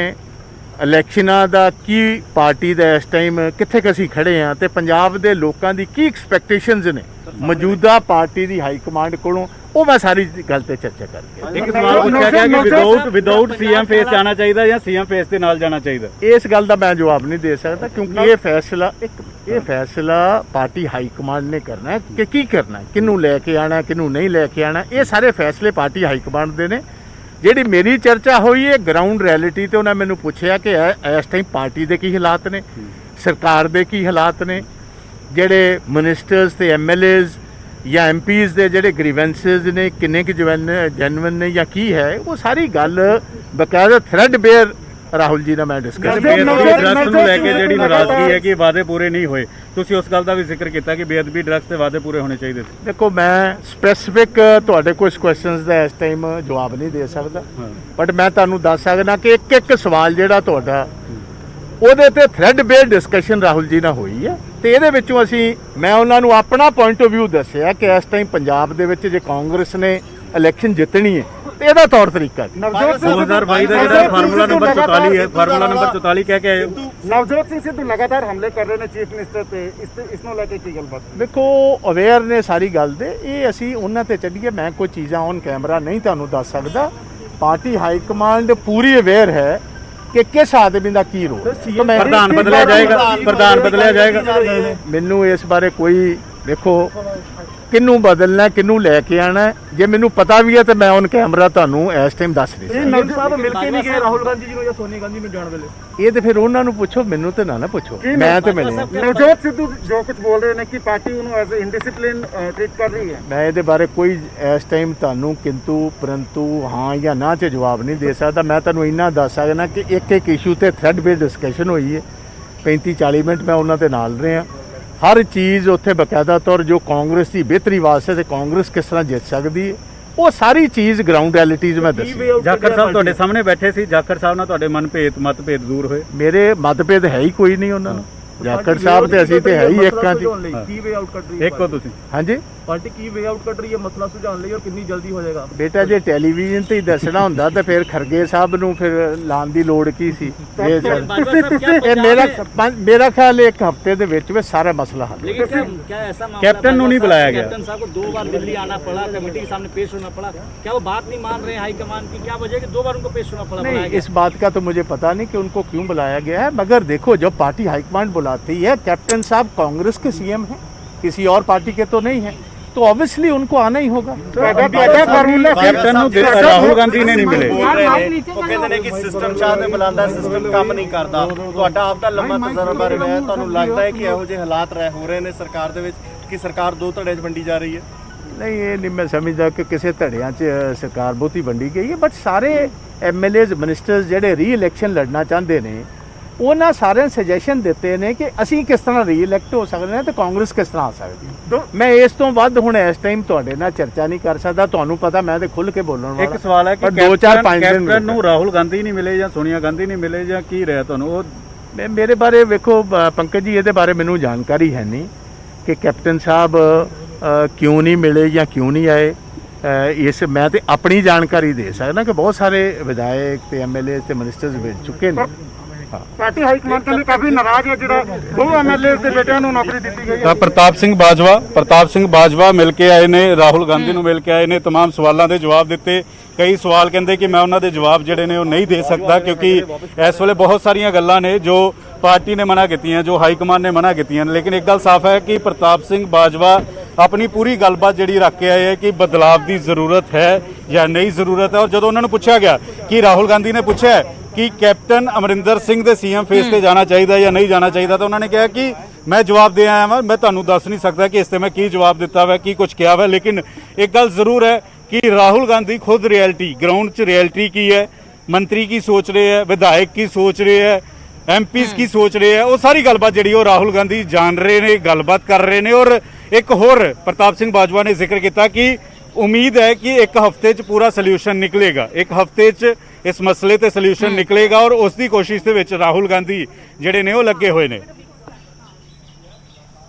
ਇਲੈਕਸ਼ਨਾਂ ਦਾ ਕੀ ਪਾਰਟੀ ਦਾ ਇਸ ਟਾਈਮ ਕਿੱਥੇ ਕੁ ਅਸੀਂ ਖੜੇ ਆ ਤੇ ਪੰਜਾਬ ਦੇ ਲੋਕਾਂ ਦੀ ਕੀ ਐਕਸਪੈਕਟੇਸ਼ਨਸ ਨੇ ਮੌਜੂਦਾ ਪਾਰਟੀ ਦੀ ਹਾਈ ਕਮਾਂਡ ਕੋਲੋਂ, ਉਹ ਮੈਂ ਸਾਰੀ ਗੱਲ ਤੇ ਚਰਚਾ ਕਰਕੇ। ਇੱਕ ਸਵਾਲ ਪੁੱਛਿਆ ਗਿਆ ਕਿ ਵਿਦਆਊਟ ਸੀਐਮ ਫੇਸ ਜਾਣਾ ਚਾਹੀਦਾ ਜਾਂ ਸੀਐਮ ਫੇਸ ਦੇ ਨਾਲ ਜਾਣਾ ਚਾਹੀਦਾ। ਇਸ ਗੱਲ ਦਾ ਮੈਂ ਜਵਾਬ ਨਹੀਂ ਦੇ ਸਕਦਾ ਕਿਉਂਕਿ ਇਹ ਫੈਸਲਾ ਪਾਰਟੀ ਹਾਈ ਕਮਾਂਡ ਨੇ ਕਰਨਾ ਹੈ ਕਿ ਕੀ ਕਰਨਾ ਹੈ, ਕਿਹਨੂੰ ਲੈ ਕੇ ਆਣਾ, ਕਿਹਨੂੰ ਨਹੀਂ ਲੈ ਕੇ ਆਣਾ। ਇਹ ਸਾਰੇ ਫੈਸਲੇ ਪਾਰਟੀ ਹਾਈ ਕਮਾਂਡ ਦੇ ਨੇ। ਜਿਹੜੀ ਮੇਰੀ ਚਰਚਾ ਹੋਈ ਹੈ ਗਰਾਊਂਡ ਰਿਐਲਿਟੀ ਤੇ, ਉਹਨਾਂ ਮੈਨੂੰ ਪੁੱਛਿਆ ਕਿ ਇਸ ਟਾਈਮ ਪਾਰਟੀ ਦੇ ਕੀ ਹਾਲਾਤ ਨੇ, ਸਰਕਾਰ ਦੇ ਕੀ ਹਾਲਾਤ ਨੇ, ਜਿਹੜੇ ਮਿਨਿਸਟਰਸ ਤੇ ਐਮਐਲਏਜ਼ ਜਾਂ ਐਮਪੀਜ਼ ਦੇ ਜਿਹੜੇ ਗ੍ਰੀਵੈਂਸਸ ਨੇ ਕਿੰਨੇ ਕੁ ਜੈਨੂਇਨ ਨੇ ਜਾਂ ਕੀ ਹੈ, ਉਹ ਸਾਰੀ ਗੱਲ ਬਕਾਇਦਾ ਥ੍ਰੈਡ ਬੇਅਰ ਰਾਹੁਲ ਜੀ ਨਾਲ ਮੈਂ ਡਿਸਕਸ ਡਰੱਗਸ ਨੂੰ ਲੈ ਕੇ ਜਿਹੜੀ ਨਾਰਾਜ਼ਗੀ ਹੈ ਕਿ ਵਾਅਦੇ ਪੂਰੇ ਨਹੀਂ ਹੋਏ, ਤੁਸੀਂ ਉਸ ਗੱਲ ਦਾ ਵੀ ਜ਼ਿਕਰ ਕੀਤਾ ਕਿ ਬੇਅਦਬੀ ਡਰੱਗਸ ਤੇ ਵਾਅਦੇ ਪੂਰੇ ਹੋਣੇ ਚਾਹੀਦੇ ਸੀ। ਦੇਖੋ ਮੈਂ ਸਪੈਸੀਫਿਕ ਤੁਹਾਡੇ ਕੋਲ ਕੁਐਸਚਨਸ ਦਾ ਇਸ ਟਾਈਮ ਜਵਾਬ ਨਹੀਂ ਦੇ ਸਕਦਾ, ਬਟ ਮੈਂ ਤੁਹਾਨੂੰ ਦੱਸ ਸਕਦਾ ਕਿ ਇੱਕ ਇੱਕ ਸਵਾਲ ਜਿਹੜਾ ਤੁਹਾਡਾ ਉਹਦੇ ਤੇ thread bear discussion Rahul ji ਨਾਲ ਹੋਈ ਹੈ ਤੇ ਇਹਦੇ ਵਿੱਚੋਂ ਮੈਂ ਉਹਨਾਂ ਨੂੰ ਆਪਣਾ ਪੁਆਇੰਟ ਆਫ ਵਿਊ ਦੱਸਿਆ ਕਿ ਇਸ ਟਾਈਮ ਪੰਜਾਬ ਦੇ ਵਿੱਚ ਜੇ ਕਾਂਗਰਸ ਨੇ ਇਲੈਕਸ਼ਨ ਜਿੱਤਣੀ ਹੈ ਤੇ ਇਹਦਾ ਤੌਰ ਤਰੀਕਾ 2022 ਦਾ ਜਿਹੜਾ ਫਾਰਮੂਲਾ ਨੰਬਰ 44 ਹੈ, ਫਾਰਮੂਲਾ ਨੰਬਰ 44 ਕਹਿ ਕੇ ਆਏ। ਨਵਜੋਤ ਸਿੰਘ ਸਿੱਧੂ ਲਗਾਤਾਰ ਹਮਲੇ ਕਰ ਰਹੇ ਨੇ ਚੀਫ ਮਿਨਿਸਟਰ ਤੇ, ਇਸ ਨੂੰ ਲੈ ਕੇ ਕੀ ਗੱਲਬਾਤ? ਦੇਖੋ ਅਵੇਅਰ ਨੇ ਸਾਰੀ ਗੱਲ ਦੇ, ਇਹ ਅਸੀਂ ਉਹਨਾਂ ਤੇ ਚੱਲੀਏ। ਮੈਂ ਕੋਈ ਚੀਜ਼ਾਂ ਔਨ ਕੈਮਰਾ ਨਹੀਂ ਤੁਹਾਨੂੰ ਦੱਸ ਸਕਦਾ। ਪਾਰਟੀ ਹਾਈ ਕਮਾਂਡ ਪੂਰੀ ਅਵੇਅਰ ਹੈ ਕਿ ਕਿਸ ਆਦਮੀ ਦਾ ਕੀ ਰੋਲ। ਪ੍ਰਧਾਨ ਬਦਲਿਆ ਜਾਏਗਾ। ਮੈਨੂੰ ਇਸ ਬਾਰੇ ਕੋਈ, ਦੇਖੋ ਕਿਹਨੂੰ ਬਦਲਣਾ ਕਿਹਨੂੰ ਲੈ ਕੇ ਆਣਾ, ਜੇ ਮੈਨੂੰ ਪਤਾ ਵੀ ਹੈ ਤੇ ਮੈਂ ਔਨ ਕੈਮਰਾ ਤੁਹਾਨੂੰ ਇਸ ਟਾਈਮ ਦੱਸ ਰਹੀ ਇਹ ਨਵਜੋਤ ਸਾਹਿਬ ਮਿਲ ਕੇ ਨਹੀਂ ਗਏ ਰਾਹੁਲ ਗਾਂਧੀ ਜੀ ਨੂੰ ਜਾਂ ਸੋਨੀਆ ਗਾਂਧੀ ਨੂੰ ਜਾਣ ਵੇਲੇ? ਇਹ ਤੇ ਫਿਰ ਉਹਨਾਂ ਨੂੰ ਪੁੱਛੋ, ਮੈਨੂੰ ਤੇ ਨਾ ਪੁੱਛੋ, ਮੈਂ ਤੇ ਮਿਲਿਆ। ਨਵਜੋਤ ਸਿੱਧੂ ਜੋ ਕੁਝ ਬੋਲ ਰਹੇ ਨੇ ਕਿ ਪਾਰਟੀ ਉਹਨੂੰ ਐਜ਼ ਇਨਡਿਸਪਲਿਨ ਟ੍ਰੀਟ ਕਰ ਰਹੀ ਹੈ। ਮੈਂ ਇਹਦੇ ਬਾਰੇ ਕੋਈ ਇਸ ਟਾਈਮ ਤੁਹਾਨੂੰ ਕਿੰਤੂ ਪਰੰਤੂ ਹਾਂ ਜਾਂ ਨਾ 'ਚ ਜਵਾਬ ਨਹੀਂ ਦੇ ਸਕਦਾ। ਮੈਂ ਤੁਹਾਨੂੰ ਇੰਨਾ ਦੱਸ ਸਕਦਾ ਕਿ ਇੱਕ ਇਸ਼ੂ ਤੇ ਥ੍ਰੈਡ ਬੇਸ ਡਿਸਕਸ਼ਨ ਹੋਈ ਹੈ, 35-40 ਮਿੰਟ ਮੈਂ ਉਹਨਾਂ ਦੇ ਨਾਲ ਰਿਹਾ। ਹਰ ਚੀਜ਼ ਉੱਥੇ ਬਕਾਇਦਾ ਤੌਰ ਜੋ ਕਾਂਗਰਸ ਦੀ ਬਿਹਤਰੀ ਵਾਸਤੇ ਤੇ ਕਾਂਗਰਸ ਕਿਸ ਤਰ੍ਹਾਂ ਜਿੱਤ ਸਕਦੀ ਹੈ, ਉਹ ਸਾਰੀ ਚੀਜ਼ ਗਰਾਊਂਡ ਰਿਐਲਿਟੀਜ਼ ਮੈਂ ਦੱਸੀ। ਜਾਖੜ ਸਾਹਿਬ ਤੁਹਾਡੇ ਸਾਹਮਣੇ ਬੈਠੇ ਸੀ, ਜਾਖੜ ਸਾਹਿਬ ਨਾਲ ਤੁਹਾਡੇ ਮਤਭੇਦ ਦੂਰ ਹੋਏ? ਮੇਰੇ ਮਤਭੇਦ ਹੈ ਹੀ ਕੋਈ ਨਹੀਂ ਉਹਨਾਂ ਨੂੰ। ਜਾਖੜ ਸਾਹਿਬ ਤੇ ਅਸੀਂ ਤੇ ਹੈ ਹੀ ਇੱਕਾਂ ਦੀ। ਕੀ ਵੇ ਆਊਟ ਕੱਢ ਰਹੀ ਹੈ ਇੱਕੋ ਤੁਸੀਂ? ਹਾਂਜੀ, ਪਾਰਟੀ ਕੀ ਵੇ ਆਊਟ ਕੱਢ ਰਹੀ ਹੈ ਮਸਲਾ ਸੁਲਝਾਉਣ ਲਈ ਔਰ ਕਿੰਨੀ ਜਲਦੀ ਹੋ ਜਾਏਗਾ? ਬੇਟਾ ਜੇ ਟੈਲੀਵਿਜ਼ਨ ਤੇ ਹੀ ਦੱਸਣਾ ਹੁੰਦਾ ਤਾਂ ਫਿਰ ਖਰਗੇ ਸਾਹਿਬ ਨੂੰ ਫਿਰ ਲਾਉਣ ਦੀ ਲੋੜ ਕੀ ਸੀ? ਇਹ ਮੇਰਾ ਖਿਆਲ ਇੱਕ ਹਫ਼ਤੇ ਦੇ ਵਿੱਚ ਸਾਰਾ ਮਸਲਾ ਹੱਲ। कैप्टन ਨੂੰ नहीं बुलाया गया। कैप्टन साहब को 2 बार दिल्ली आना पड़ा, कमेटी के सामने पेश होना पड़ा। क्या वो बात नहीं मान रहे हैं हाईकमान की? क्या वजह है कि 2 बार उनको पेश होना पड़ा? नहीं, इस बात का तो मुझे पता नहीं कि उनको क्यों बुलाया गया है, मगर देखो जब पार्टी हाईकमान बुलाती है, कैप्टन साहब कांग्रेस के सीएम हैं, किसी और पार्टी के तो नहीं है, तो ऑब्वियसली उनको आना ही होगा। कैप्टन राहुल गांधी ने नहीं मिले। ਉਹ ਕਹਿੰਦੇ ਨੇ ਕਿ ਸਿਸਟਮ ਚਾਹ ਤੇ ਬੁਲਾਉਂਦਾ, ਸਿਸਟਮ ਕੰਮ ਨਹੀਂ ਕਰਦਾ। ਤੁਹਾਡਾ ਆਪ ਦਾ ਲੰਮਾ ਤਜਰਬਾ ਰਿਹਾ ਹੈ, ਤੁਹਾਨੂੰ ਲੱਗਦਾ ਹੈ ਕਿ ਇਹੋ ਜਿਹੇ ਹਾਲਾਤ ਹੋ ਰਹੇ ਨੇ ਸਰਕਾਰ ਦੇ ਵਿੱਚ ਕਿ ਸਰਕਾਰ ਦੋ ਧੜਿਆਂ 'ਚ ਵੰਡੀ ਜਾ ਰਹੀ ਹੈ? नहीं, ये नहीं मैं समझदा कि किसी धड़ियां च सरकार बहुती वंडी गई है, बट सारे एमएलए मिनिस्टर्स ਜਿਹੜੇ ਰੀ-ਇਲੈਕਸ਼ਨ ਲੜਨਾ ਚਾਹੁੰਦੇ ਨੇ ਉਹਨਾਂ ਸਾਰਿਆਂ ਸੁਜੈਸ਼ਨ ਦਿੱਤੇ ਨੇ ਕਿ ਅਸੀਂ ਕਿਸ ਤਰ੍ਹਾਂ ਰੀ-ਇਲੈਕਟ ਹੋ ਸਕਦੇ ਹਾਂ ਤੇ ਕਾਂਗਰਸ ਕਿਸ ਤਰ੍ਹਾਂ ਆ ਸਕਦੀ ਹੈ। ਮੈਂ ਇਸ ਤੋਂ ਵੱਧ ਹੁਣ ਇਸ ਟਾਈਮ ਤੁਹਾਡੇ ਨਾਲ ਚਰਚਾ ਨਹੀਂ ਕਰ ਸਕਦਾ। ਤੁਹਾਨੂੰ ਪਤਾ ਮੈਂ ਤੇ ਖੁੱਲ ਕੇ ਬੋਲਣ ਵਾਲਾ। ਇੱਕ ਸਵਾਲ ਹੈ ਕਿ ਕੈਪਟਨ ਨੂੰ ਰਾਹੁਲ ਗਾਂਧੀ ਨਹੀਂ ਮਿਲੇ ਜਾਂ ਸੋਨੀਆ ਗਾਂਧੀ ਨਹੀਂ ਮਿਲੇ ਜਾਂ ਕੀ ਰਿਹਾ ਤੁਹਾਨੂੰ? ਉਹ ਮੇਰੇ ਬਾਰੇ ਵੇਖੋ ਪੰਕਜ ਜੀ, ਇਹਦੇ ਬਾਰੇ ਮੈਨੂੰ ਜਾਣਕਾਰੀ ਹੈ ਨਹੀਂ ਕਿ ਕੈਪਟਨ ਸਾਹਿਬ ਕਿਉਂ ਨਹੀਂ ਮਿਲੇ ਜਾਂ ਕਿਉਂ ਨਹੀਂ ਆਏ। ਇਸ ਮੈਂ ਤੇ ਆਪਣੀ ਜਾਣਕਾਰੀ ਦੇ ਸਕਦਾ ਕਿ ਬਹੁਤ ਸਾਰੇ ਵਿਧਾਇਕ ਤੇ ਐਮਐਲਏ ਤੇ ਮਿਨਿਸਟਰਸ ਮਿਲ ਚੁੱਕੇ ਨੇ। ਪਾਰਟੀ ਹਾਈ ਕਮਾਂਡ ਕਹਿੰਦੀ ਕਾਫੀ ਨਾਰਾਜ਼ ਹੈ ਜਿਹੜਾ 2 ਐਮਐਲਏ ਦੇ ਬੇਟਿਆਂ ਨੂੰ ਨੌਕਰੀ ਦਿੱਤੀ ਗਈ ਹੈ। ਪ੍ਰਤਾਪ ਸਿੰਘ ਬਾਜਵਾ ਮਿਲ ਕੇ ਆਏ ਨੇ, ਰਾਹੁਲ ਗਾਂਧੀ ਨੂੰ ਮਿਲ ਕੇ ਆਏ ਨੇ, तमाम ਸਵਾਲਾਂ ਦੇ ਜਵਾਬ ਦਿੱਤੇ। ਕਈ ਸਵਾਲ ਕਹਿੰਦੇ ਕਿ ਮੈਂ ਉਹਨਾਂ ਦੇ ਜਵਾਬ ਜਿਹੜੇ ਨੇ ਉਹ ਨਹੀਂ ਦੇ ਸਕਦਾ ਕਿਉਂਕਿ ਇਸ ਵੇਲੇ ਬਹੁਤ ਸਾਰੀਆਂ ਗੱਲਾਂ ਨੇ ਜੋ ਪਾਰਟੀ ਨੇ ਮਨਾ ਕੀਤੀਆਂ, ਜੋ ਹਾਈ ਕਮਾਂਡ ਨੇ ਮਨਾ ਕੀਤੀਆਂ ਨੇ। ਲੇਕਿਨ ਇੱਕ ਗੱਲ ਸਾਫ਼ ਹੈ ਕਿ ਪ੍ਰਤਾਪ ਸਿੰਘ ਬਾਜਵਾ ਆਪਣੀ ਪੂਰੀ ਗੱਲਬਾਤ ਜਿਹੜੀ ਰੱਖ ਕੇ ਆਏ ਹੈ ਕਿ ਬਦਲਾਵ ਦੀ ਜ਼ਰੂਰਤ ਹੈ ਜਾਂ ਨਹੀਂ ਜ਼ਰੂਰਤ ਹੈ। ਔਰ ਜਦੋਂ ਉਹਨਾਂ ਨੂੰ ਪੁੱਛਿਆ ਗਿਆ ਕਿ ਰਾਹੁਲ ਗਾਂਧੀ ਨੇ ਪੁੱਛਿਆ ਕਿ ਕੈਪਟਨ ਅਮਰਿੰਦਰ ਸਿੰਘ ਦੇ ਸੀਐਮ ਫੇਸ ਤੇ ਜਾਣਾ ਚਾਹੀਦਾ ਜਾਂ ਨਹੀਂ ਜਾਣਾ ਚਾਹੀਦਾ, ਤਾਂ ਉਹਨਾਂ ਨੇ ਕਿਹਾ ਕਿ ਮੈਂ ਜਵਾਬ ਦੇ ਆਇਆ ਮੈਂ ਤੁਹਾਨੂੰ ਦੱਸ ਨਹੀਂ ਸਕਦਾ ਕਿ ਇਸ ਤੇ ਮੈਂ ਕੀ ਜਵਾਬ ਦਿੱਤਾ ਵਾ, ਕੀ ਕੁਝ ਕਿਹਾ ਵਾ। ਲੇਕਿਨ ਇੱਕ ਗੱਲ ਜ਼ਰੂਰ ਹੈ कि राहुल गांधी खुद रियलिटी ग्राउंड च रियलिटी की है, मंत्री की सोच रहे हैं, विधायक की सोच रहे हैं, एमपीज की सोच रहे हैं, वो सारी गलबात जी राहुल गांधी जान रहे ने, गलबात कर रहे हैं। और एक होर प्रताप सिंह बाजवा ने जिक्र किया कि उम्मीद है कि एक हफ्ते च पूरा सोल्यूशन निकलेगा, एक हफ्ते च इस मसले ते सोल्यूशन निकलेगा और उसकी कोशिश दे विच राहुल गांधी जिहड़े ने वो लगे हुए ने।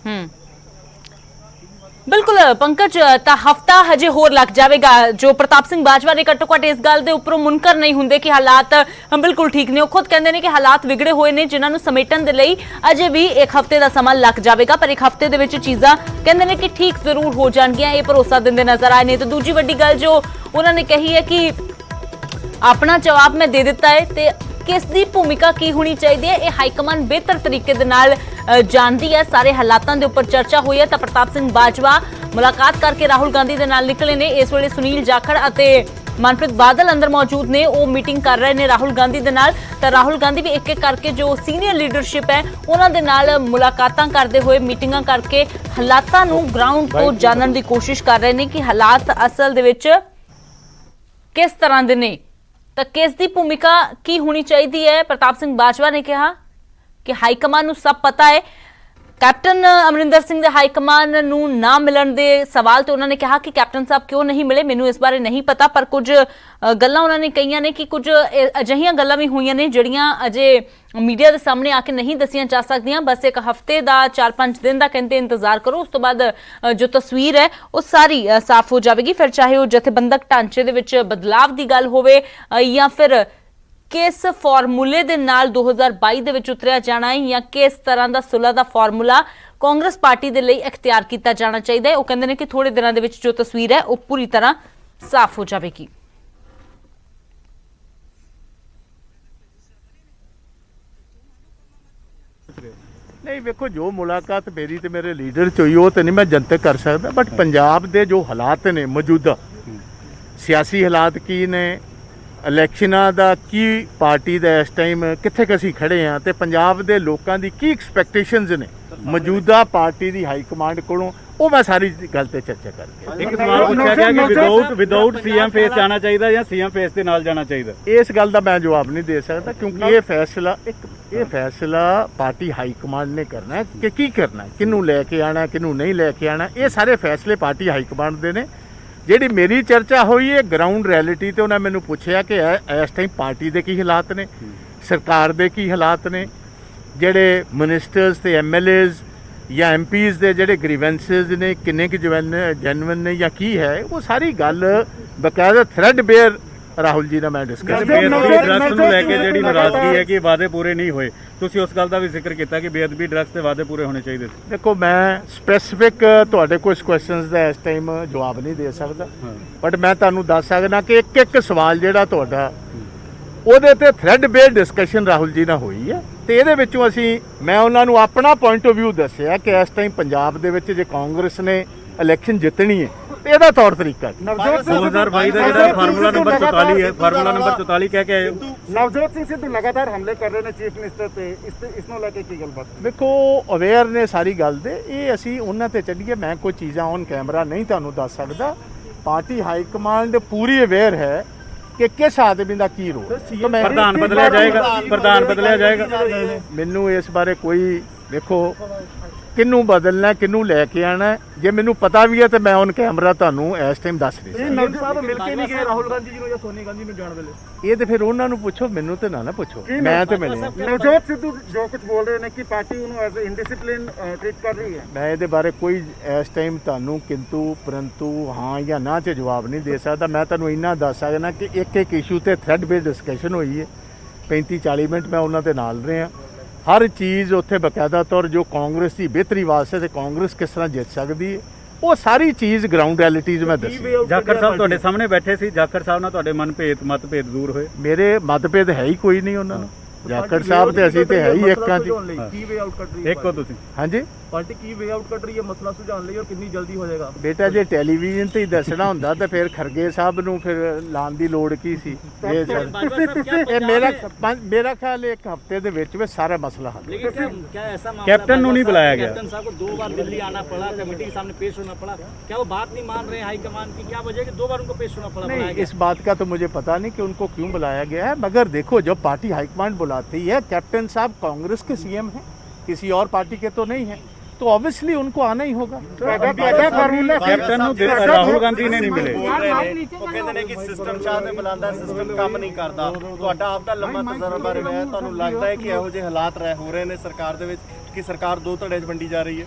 ਬਿਲਕੁਲ ਪੰਕਜ, ਤਾਂ ਹਫਤਾ ਹਜੇ ਹੋਰ ਲੱਗ ਜਾਵੇਗਾ। ਜੋ ਪ੍ਰਤਾਪ ਸਿੰਘ ਬਾਜਵਾ ਨੇ ਘੱਟੋ ਘੱਟ ਇਸ ਗੱਲ ਦੇ ਉੱਪਰੋਂ ਮੁਨਕਰ ਨਹੀਂ ਹੁੰਦੇ ਕਿ ਹਾਲਾਤ ਬਿਲਕੁਲ ਠੀਕ ਨੇ। ਉਹ ਖੁਦ ਕਹਿੰਦੇ ਨੇ ਕਿ ਹਾਲਾਤ ਵਿਗੜੇ ਹੋਏ ਨੇ, ਜਿਨ੍ਹਾਂ ਨੂੰ ਸਮੇਟਣ ਦੇ ਲਈ ਅਜੇ ਵੀ ਇੱਕ ਹਫਤੇ ਦਾ ਸਮਾਂ ਲੱਗ ਜਾਵੇਗਾ, ਪਰ ਇੱਕ ਹਫਤੇ ਦੇ ਵਿੱਚ ਚੀਜ਼ਾਂ ਕਹਿੰਦੇ ਨੇ ਕਿ ਠੀਕ ਜ਼ਰੂਰ ਹੋ ਜਾਣਗੀਆਂ। ਇਹ ਭਰੋਸਾ ਦਿੰਦੇ ਨਜ਼ਰ ਆਏ ਨੇ। ਤੇ ਦੂਜੀ ਵੱਡੀ ਗੱਲ ਜੋ ਉਹਨਾਂ ਨੇ ਕਹੀ ਹੈ ਕਿ ਆਪਣਾ ਜਵਾਬ ਮੈਂ ਦੇ ਦਿੱਤਾ ਹੈ ਤੇ ਕਿਸ ਦੀ ਭੂਮਿਕਾ ਕੀ ਹੋਣੀ ਚਾਹੀਦੀ ਹੈ ਇਹ ਹਾਈਕਮਾਨ ਬਿਹਤਰ ਤਰੀਕੇ ਦੇ ਨਾਲ ਜਾਣਦੀ ਹੈ। ਸਾਰੇ ਹਾਲਾਤਾਂ ਦੇ ਉੱਪਰ ਚਰਚਾ ਹੋਈ ਹੈ। ਤਾਂ ਪ੍ਰਤਾਪ ਸਿੰਘ ਬਾਜਵਾ ਮੁਲਾਕਾਤ ਕਰਕੇ ਰਾਹੁਲ ਗਾਂਧੀ ਦੇ ਨਾਲ ਨਿਕਲੇ ਨੇ। ਇਸ ਵੇਲੇ ਸੁਨੀਲ ਜਾਖੜ ਅਤੇ ਮਨਪ੍ਰੀਤ ਬਾਦਲ ਅੰਦਰ ਮੌਜੂਦ ਨੇ, ਉਹ ਮੀਟਿੰਗ ਕਰ ਰਹੇ ਨੇ ਰਾਹੁਲ ਗਾਂਧੀ ਦੇ ਨਾਲ। ਤਾਂ ਰਾਹੁਲ ਗਾਂਧੀ ਵੀ ਇੱਕ ਇੱਕ ਕਰਕੇ ਜੋ ਸੀਨੀਅਰ ਲੀਡਰਸ਼ਿਪ ਹੈ ਉਹਨਾਂ ਦੇ ਨਾਲ ਮੁਲਾਕਾਤਾਂ ਕਰਦੇ ਹੋਏ, ਮੀਟਿੰਗਾਂ ਕਰਕੇ ਹਾਲਾਤਾਂ ਨੂੰ ਗਰਾਊਂਡ ਤੋਂ ਜਾਣਨ ਦੀ ਕੋਸ਼ਿਸ਼ ਕਰ ਰਹੇ ਨੇ ਕਿ ਹਾਲਾਤ ਅਸਲ ਦੇ ਵਿੱਚ ਕਿਸ ਤਰ੍ਹਾਂ ਦੇ ਨੇ, ਤਾਂ ਕਿਸ ਦੀ ਭੂਮਿਕਾ ਕੀ ਹੋਣੀ ਚਾਹੀਦੀ ਹੈ। ਪ੍ਰਤਾਪ ਸਿੰਘ ਬਾਜਵਾ ਨੇ ਕਿਹਾ ਕਿ ਹਾਈਕਮਾਨ ਨੂੰ ਸਭ ਪਤਾ ਹੈ। ਕੈਪਟਨ ਅਮਰਿੰਦਰ ਸਿੰਘ ਦੇ ਹਾਈਕਮਾਨ ਨੂੰ ਨਾ ਮਿਲਣ ਦੇ ਸਵਾਲ ਤੇ ਉਹਨਾਂ ਨੇ ਕਿਹਾ ਕਿ ਕੈਪਟਨ ਸਾਹਿਬ ਕਿਉਂ ਨਹੀਂ ਮਿਲੇ, ਮੈਨੂੰ ਇਸ ਬਾਰੇ ਨਹੀਂ ਪਤਾ, ਪਰ ਕੁਝ ਗੱਲਾਂ ਉਹਨਾਂ ਨੇ ਕਹੀਆਂ ਨੇ ਕਿ ਕੁਝ ਅਜਿਹੀਆਂ ਗੱਲਾਂ ਵੀ ਹੋਈਆਂ ਨੇ ਜਿਹੜੀਆਂ ਅਜੇ ਮੀਡੀਆ ਦੇ ਸਾਹਮਣੇ ਆ ਕੇ ਨਹੀਂ ਦੱਸੀਆਂ ਜਾ ਸਕਦੀਆਂ। ਬਸ ਇੱਕ ਹਫਤੇ ਦਾ 4-5 ਦਿਨ ਦਾ ਕਹਿੰਦੇ ਇੰਤਜ਼ਾਰ ਕਰੋ, ਉਸ ਤੋਂ ਬਾਅਦ ਜੋ ਤਸਵੀਰ ਹੈ ਉਹ ਸਾਰੀ ਸਾਫ਼ ਹੋ ਜਾਵੇਗੀ। ਫਿਰ ਚਾਹੇ ਉਹ ਜਥੇਬੰਦਕ ਢਾਂਚੇ ਦੇ ਵਿੱਚ ਬਦਲਾਵ ਦੀ ਗੱਲ ਹੋਵੇ ਜਾਂ ਫਿਰ ਕਿਸ ਫਾਰਮੂਲੇ ਦੇ ਨਾਲ 2022 ਦੇ ਵਿੱਚ ਉਤਰਿਆ ਜਾਣਾ ਹੈ ਜਾਂ ਕਿਸ ਤਰ੍ਹਾਂ ਦਾ ਸੁਲ੍ਹਾ ਦਾ ਫਾਰਮੂਲਾ ਕਾਂਗਰਸ ਪਾਰਟੀ ਦੇ ਲਈ ਇਖਤਿਆਰ ਕੀਤਾ ਜਾਣਾ ਚਾਹੀਦਾ ਹੈ। ਉਹ ਕਹਿੰਦੇ ਨੇ ਕਿ ਥੋੜੇ ਦਿਨਾਂ ਦੇ ਵਿੱਚ ਜੋ ਤਸਵੀਰ ਹੈ ਉਹ ਪੂਰੀ ਤਰ੍ਹਾਂ ਸਾਫ਼ ਹੋ ਜਾਵੇਗੀ। ਨਹੀਂ ਵੇਖੋ, ਜੋ ਮੁਲਾਕਾਤ ਮੇਰੀ ਤੇ ਮੇਰੇ ਲੀਡਰ ਚ ਹੋਈ ਉਹ ਤੇ ਨਹੀਂ ਮੈਂ ਜਨਤਕ ਕਰ ਸਕਦਾ, ਬਟ ਪੰਜਾਬ ਦੇ ਜੋ ਹਾਲਾਤ ਨੇ ਮੌਜੂਦਾ ਸਿਆਸੀ ਹਾਲਾਤ ਕੀ ਨੇ, ਇਲੈਕਸ਼ਨਾਂ ਦਾ ਕੀ ਪਾਰਟੀ ਦਾ ਇਸ ਟਾਈਮ ਕਿੱਥੇ ਅਸੀਂ ਖੜੇ ਆ ਤੇ ਪੰਜਾਬ ਦੇ ਲੋਕਾਂ ਦੀ ਕੀ ਐਕਸਪੈਕਟੇਸ਼ਨਸ ਨੇ ਮੌਜੂਦਾ ਪਾਰਟੀ ਦੀ ਹਾਈ ਕਮਾਂਡ ਕੋਲੋਂ, ਉਹ ਮੈਂ ਸਾਰੀ ਗੱਲ ਤੇ ਚਰਚਾ ਕਰਕੇ। ਇੱਕ ਸਵਾਲ ਪੁੱਛਿਆ ਗਿਆ ਕਿ ਵਿਦਆਊਟ ਸੀਐਮ ਫੇਸ ਜਾਣਾ ਚਾਹੀਦਾ ਜਾਂ ਸੀਐਮ ਫੇਸ ਦੇ ਨਾਲ ਜਾਣਾ ਚਾਹੀਦਾ। ਇਸ ਗੱਲ ਦਾ ਮੈਂ ਜਵਾਬ ਨਹੀਂ ਦੇ ਸਕਦਾ ਕਿਉਂਕਿ ਇਹ ਫੈਸਲਾ ਪਾਰਟੀ ਹਾਈ ਕਮਾਂਡ ਨੇ ਕਰਨਾ ਹੈ ਕਿ ਕੀ ਕਰਨਾ ਹੈ, ਕਿਹਨੂੰ ਲੈ ਕੇ ਆਣਾ, ਕਿਹਨੂੰ ਨਹੀਂ ਲੈ ਕੇ ਆਣਾ। ਇਹ ਸਾਰੇ ਫੈਸਲੇ ਪਾਰਟੀ ਹਾਈ ਕਮਾਂਡ ਦੇ ਨੇ। ਜਿਹੜੀ ਮੇਰੀ ਚਰਚਾ ਹੋਈ ਹੈ ਗਰਾਊਂਡ ਰਿਐਲਿਟੀ ਤੇ, ਉਹਨਾਂ ਮੈਨੂੰ ਪੁੱਛਿਆ ਕਿ ਇਸ ਟਾਈਮ ਪਾਰਟੀ ਦੇ ਕੀ ਹਾਲਾਤ ਨੇ, ਸਰਕਾਰ ਦੇ ਕੀ ਹਾਲਾਤ ਨੇ, ਜਿਹੜੇ ਮਿਨਿਸਟਰਸ ਤੇ ਐਮਐਲਏਜ਼ ਜਾਂ ਐਮਪੀਜ਼ ਦੇ ਜਿਹੜੇ ਗ੍ਰੀਵੈਂਸਸ ਨੇ ਕਿੰਨੇ ਕੁ ਜੈਨੂਇਨ ਨੇ ਜਾਂ ਕੀ ਹੈ, ਉਹ ਸਾਰੀ ਗੱਲ ਬਕਾਇਦਾ ਥ੍ਰੈਡ ਬੇਅਰ ਰਾਹੁਲ ਜੀ ਨਾਲ ਮੈਂ ਡਿਸਕਸ ਬੇਅਦਬੀ ਡਰੱਗਸ ਨੂੰ ਲੈ ਕੇ ਜਿਹੜੀ ਨਾਰਾਜ਼ਗੀ ਹੈ ਕਿ ਵਾਅਦੇ ਪੂਰੇ ਨਹੀਂ ਹੋਏ, ਤੁਸੀਂ ਉਸ ਗੱਲ ਦਾ ਵੀ ਜ਼ਿਕਰ ਕੀਤਾ ਕਿ ਬੇਅਦਬੀ ਡਰੱਗਸ ਦੇ ਵਾਅਦੇ ਪੂਰੇ ਹੋਣੇ ਚਾਹੀਦੇ ਸੀ। ਦੇਖੋ, ਮੈਂ ਸਪੈਸੀਫਿਕ ਤੁਹਾਡੇ ਕੋਲ ਕੁਐਸਚਨਸ ਦਾ ਇਸ ਟਾਈਮ ਜਵਾਬ ਨਹੀਂ ਦੇ ਸਕਦਾ, ਬਟ ਮੈਂ ਤੁਹਾਨੂੰ ਦੱਸ ਸਕਦਾ ਕਿ ਇੱਕ ਇੱਕ ਸਵਾਲ ਜਿਹੜਾ ਤੁਹਾਡਾ ਉਹਦੇ ਤੇ thread bear discussion Rahul ji ਨਾਲ ਹੋਈ ਹੈ ਤੇ ਇਹਦੇ ਵਿੱਚੋਂ ਮੈਂ ਉਹਨਾਂ ਨੂੰ ਆਪਣਾ ਪੁਆਇੰਟ ਆਫ ਵਿਊ ਦੱਸਿਆ ਕਿ ਇਸ ਟਾਈਮ ਪੰਜਾਬ ਦੇ ਵਿੱਚ ਜੇ ਕਾਂਗਰਸ ਨੇ ਇਲੈਕਸ਼ਨ ਜਿੱਤਣੀ ਹੈ ਤੇ ਇਹਦਾ ਤੌਰ ਤਰੀਕਾ 2022 ਦਾ ਜਿਹੜਾ ਫਾਰਮੂਲਾ ਨੰਬਰ 44 ਹੈ, ਫਾਰਮੂਲਾ ਨੰਬਰ 44 ਕਹਿ ਕੇ ਆਏ ਹੋ। ਨਵਜੋਤ ਸਿੰਘ ਸਿੱਧੂ ਲਗਾਤਾਰ ਹਮਲੇ ਕਰ ਰਹੇ ਨੇ ਚੀਫ ਮਿਨਿਸਟਰ ਤੇ, ਇਸ ਨੂੰ ਲੈ ਕੇ ਕੀ ਗੱਲਬਾਤ? ਦੇਖੋ, ਅਵੇਅਰ ਨੇ ਸਾਰੀ ਗੱਲ ਦੇ, ਇਹ ਅਸੀਂ ਉਹਨਾਂ ਤੇ ਚੱਲੀਏ। ਮੈਂ ਕੋਈ ਚੀਜ਼ਾਂ ਔਨ ਕੈਮਰਾ ਨਹੀਂ ਤੁਹਾਨੂੰ ਦੱਸ ਸਕਦਾ। ਪਾਰਟੀ ਹਾਈ ਕਮਾਂਡ ਪੂਰੀ ਅਵੇਅਰ ਹੈ ਕਿ ਕਿਸ ਆਦਮੀ ਦਾ ਕੀ ਰੋਲ। ਪ੍ਰਧਾਨ ਬਦਲਿਆ ਜਾਏਗਾ। ਮੈਨੂੰ ਇਸ ਬਾਰੇ ਕੋਈ, ਦੇਖੋ, ਕਿਹਨੂੰ ਬਦਲਣਾ, ਕਿਹਨੂੰ ਲੈ ਕੇ ਆਣਾ, ਜੇ ਮੈਨੂੰ ਪਤਾ ਵੀ ਹੈ ਤੇ ਮੈਂ ਔਨ ਕੈਮਰਾ ਤੁਹਾਨੂੰ ਇਸ ਟਾਈਮ ਦੱਸ ਰਿਹਾ। ਨਵਜੋਤ ਸਾਹਿਬ ਮਿਲ ਕੇ ਨਹੀਂ ਗਏ ਰਾਹੁਲ ਗਾਂਧੀ ਜੀ ਨੂੰ ਜਾਂ ਸੋਨੀਆ ਗਾਂਧੀ ਨੂੰ ਜਾਣ ਵੇਲੇ? ਇਹ ਤੇ ਫਿਰ ਉਹਨਾਂ ਨੂੰ ਪੁੱਛੋ, ਮੈਨੂੰ ਤੇ ਨਾ ਪੁੱਛੋ, ਮੈਂ ਤੇ ਮਿਲਿਆ। ਨਵਜੋਤ ਸਿੱਧੂ ਜੋ ਕੁਝ ਬੋਲ ਰਹੇ ਨੇ ਕਿ ਪਾਰਟੀ ਉਹਨੂੰ ਐਜ਼ ਇਨਡਿਸਪਲਿਨ ਟ੍ਰੀਟ ਕਰ ਰਹੀ ਹੈ, ਮੈਂ ਇਹਦੇ ਬਾਰੇ ਕੋਈ ਇਸ ਟਾਈਮ ਤੁਹਾਨੂੰ ਕਿੰਤੂ ਪਰੰਤੂ ਹਾਂ ਜਾਂ ਨਾ 'ਚ ਜਵਾਬ ਨਹੀਂ ਦੇ ਸਕਦਾ। ਮੈਂ ਤੁਹਾਨੂੰ ਇੰਨਾ ਦੱਸ ਸਕਦਾ ਕਿ ਇੱਕ ਇੱਕ ਇਸ਼ੂ ਤੇ ਥ੍ਰੈਡ ਬੇਸ ਡਿਸਕਸ਼ਨ ਹੋਈ ਹੈ। 35-40 ਮਿੰਟ ਮੈਂ ਉਹਨਾਂ ਦੇ ਨਾਲ ਰਿਹਾ। ਹਰ ਚੀਜ਼ ਉੱਥੇ ਬਕਾਇਦਾ ਤੌਰ ਜੋ ਕਾਂਗਰਸ ਦੀ ਬਿਹਤਰੀ ਵਾਸਤੇ ਤੇ ਕਾਂਗਰਸ ਕਿਸ ਤਰ੍ਹਾਂ ਜਿੱਤ ਸਕਦੀ ਹੈ, ਉਹ ਸਾਰੀ ਚੀਜ਼ ਗਰਾਊਂਡ ਰਿਐਲਿਟੀਜ਼ ਮੈਂ ਦੱਸੀ। ਜਾਖੜ ਸਾਹਿਬ ਤੁਹਾਡੇ ਸਾਹਮਣੇ ਬੈਠੇ ਸੀ, ਜਾਖੜ ਸਾਹਿਬ ਨਾਲ ਤੁਹਾਡੇ ਮਤਭੇਦ ਦੂਰ ਹੋਏ? ਮੇਰੇ ਮਤਭੇਦ ਹੈ ਹੀ ਕੋਈ ਨਹੀਂ ਉਹਨਾਂ ਨੂੰ। ਜਾਖੜ ਸਾਹਿਬ ਤੇ ਅਸੀਂ ਤੇ ਹੈ ਹੀ ਇੱਕਾਂ ਚ। ਕੀ ਵੇ ਆਊਟ ਕੱਢ ਰਹੀ ਹੈ ਇੱਕੋ ਤੁਸੀਂ? ਹਾਂਜੀ, ਪਾਰਟੀ ਕੀ ਵੇ ਆਊਟ ਕੱਢ ਰਹੀ ਹੈ ਮਸਲਾ ਸੁਝਾਉਣ ਲਈ, ਔਰ ਕਿੰਨੀ ਜਲਦੀ ਹੋ ਜਾਏਗਾ? ਬੇਟਾ, ਜੇ ਟੈਲੀਵਿਜ਼ਨ ਤੇ ਹੀ ਦੱਸਣਾ ਹੁੰਦਾ ਤਾਂ ਫਿਰ ਖਰਗੇ ਸਾਹਿਬ ਨੂੰ ਫਿਰ ਲਾਉਣ ਦੀ ਲੋੜ ਕੀ ਸੀ? ਇਹ ਮੇਰਾ ਖਿਆਲ ਇੱਕ ਹਫ਼ਤੇ ਦੇ ਵਿੱਚ ਸਾਰਾ ਮਸਲਾ ਹੱਲ। लेकिन क्या ऐसा मामला कैप्टन को नहीं बुलाया गया? कैप्टन साहब को 2 बार दिल्ली आना पड़ा, कमेटी के सामने पेश होना पड़ा, क्या वो बात नहीं मान रहे हैं हाईकमान की? क्या वजह है कि 2 बार उनको पेश होना पड़ा? नहीं, इस बात का तो मुझे पता नहीं कि उनको क्यों बुलाया गया है, मगर देखो, जब पार्टी हाईकमांड बुलाती है, कैप्टन साहब कांग्रेस के सीएम हैं, किसी और पार्टी के तो नहीं है, तो ऑब्वियसली उनको आना ही होगा। कैप्टन राहुल गांधी ने नहीं मिले। ਉਹ ਕਹਿੰਦੇ ਨੇ ਕਿ ਸਿਸਟਮ ਸ਼ਾਹ ਤੇ ਬੁਲਾਉਂਦਾ, ਸਿਸਟਮ ਕੰਮ ਨਹੀਂ ਕਰਦਾ। ਤੁਹਾਡਾ ਆਪ ਦਾ ਲੰਮਾ ਤਜਰਬਾ ਰਿਹਾ ਹੈ, ਤੁਹਾਨੂੰ ਲੱਗਦਾ ਹੈ ਕਿ ਇਹੋ ਜਿਹੇ ਹਾਲਾਤ ਹੋ ਰਹੇ ਨੇ ਸਰਕਾਰ ਦੇ ਵਿੱਚ ਕਿ ਸਰਕਾਰ 2 ਧੜਿਆਂ 'ਚ ਵੰਡੀ ਜਾ ਰਹੀ ਹੈ?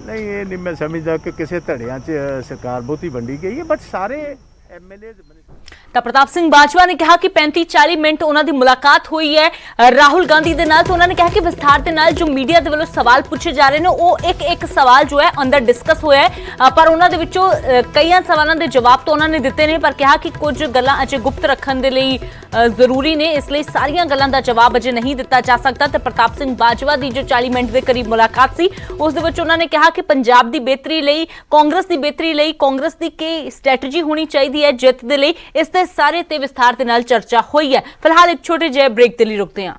ਨਹੀਂ ਇਹ ਨਹੀਂ ਮੈਂ ਸਮਝਦਾ ਕਿ ਕਿਸੇ ਧੜਿਆਂ 'ਚ ਸਰਕਾਰ ਬਹੁਤੀ ਵੰਡੀ ਗਈ ਹੈ, ਬਟ ਸਾਰੇ ਐਮਐਲਏ ਤਾਂ ਪ੍ਰਤਾਪ ਸਿੰਘ ਬਾਜਵਾ ਨੇ ਕਿਹਾ ਕਿ 35-40 ਮਿੰਟ ਉਹਨਾਂ ਦੀ ਮੁਲਾਕਾਤ ਹੋਈ ਹੈ ਰਾਹੁਲ ਗਾਂਧੀ ਦੇ ਨਾਲ। ਤਾਂ ਉਹਨਾਂ ਨੇ ਕਿਹਾ ਕਿ ਵਿਸਥਾਰ ਦੇ ਨਾਲ ਜੋ ਮੀਡੀਆ ਦੇ ਵੱਲੋਂ ਸਵਾਲ ਪੁੱਛੇ ਜਾ ਰਹੇ ਨੇ ਉਹ ਇੱਕ ਸਵਾਲ ਜੋ ਹੈ ਅੰਦਰ ਡਿਸਕਸ ਹੋਇਆ ਹੈ, ਪਰ ਉਹਨਾਂ ਦੇ ਵਿੱਚੋਂ ਕਈਆਂ ਸਵਾਲਾਂ ਦੇ ਜਵਾਬ ਤਾਂ ਉਹਨਾਂ ਨੇ ਦਿੱਤੇ ਨੇ, ਪਰ ਕਿਹਾ ਕਿ ਕੁਝ ਗੱਲਾਂ ਅਜੇ ਗੁਪਤ ਰੱਖਣ ਦੇ ਲਈ ਜ਼ਰੂਰੀ ਨੇ, ਇਸ ਲਈ ਸਾਰੀਆਂ ਗੱਲਾਂ ਦਾ ਜਵਾਬ ਅਜੇ ਨਹੀਂ ਦਿੱਤਾ ਜਾ ਸਕਦਾ। ਤੇ ਪ੍ਰਤਾਪ ਸਿੰਘ ਬਾਜਵਾ ਦੀ ਜੋ 40 ਮਿੰਟ ਦੇ ਕਰੀਬ ਮੁਲਾਕਾਤ ਸੀ ਉਸ ਦੇ ਵਿੱਚ ਉਹਨਾਂ ਨੇ ਕਿਹਾ ਕਿ ਪੰਜਾਬ ਦੀ ਬਿਹਤਰੀ ਲਈ, ਕਾਂਗਰਸ ਦੀ ਬਿਹਤਰੀ ਲਈ ਕਾਂਗਰਸ ਦੀ ਕੀ ਸਟ੍ਰੈਟਜੀ ਹੋਣੀ ਚਾਹੀਦੀ ਹੈ ਜਿੱਤ ਦੇ ਲਈ, ਇਸ ਦੇ ਸਾਰੇ ਤੇ ਵਿਸਥਾਰ ਦੇ ਨਾਲ ਚਰਚਾ ਹੋਈ ਹੈ। ਫਿਲਹਾਲ ਇੱਕ ਛੋਟੇ ਜਿਹੇ ਬ੍ਰੇਕ ਦੇ ਲਈ ਰੁਕਦੇ ਹਾਂ।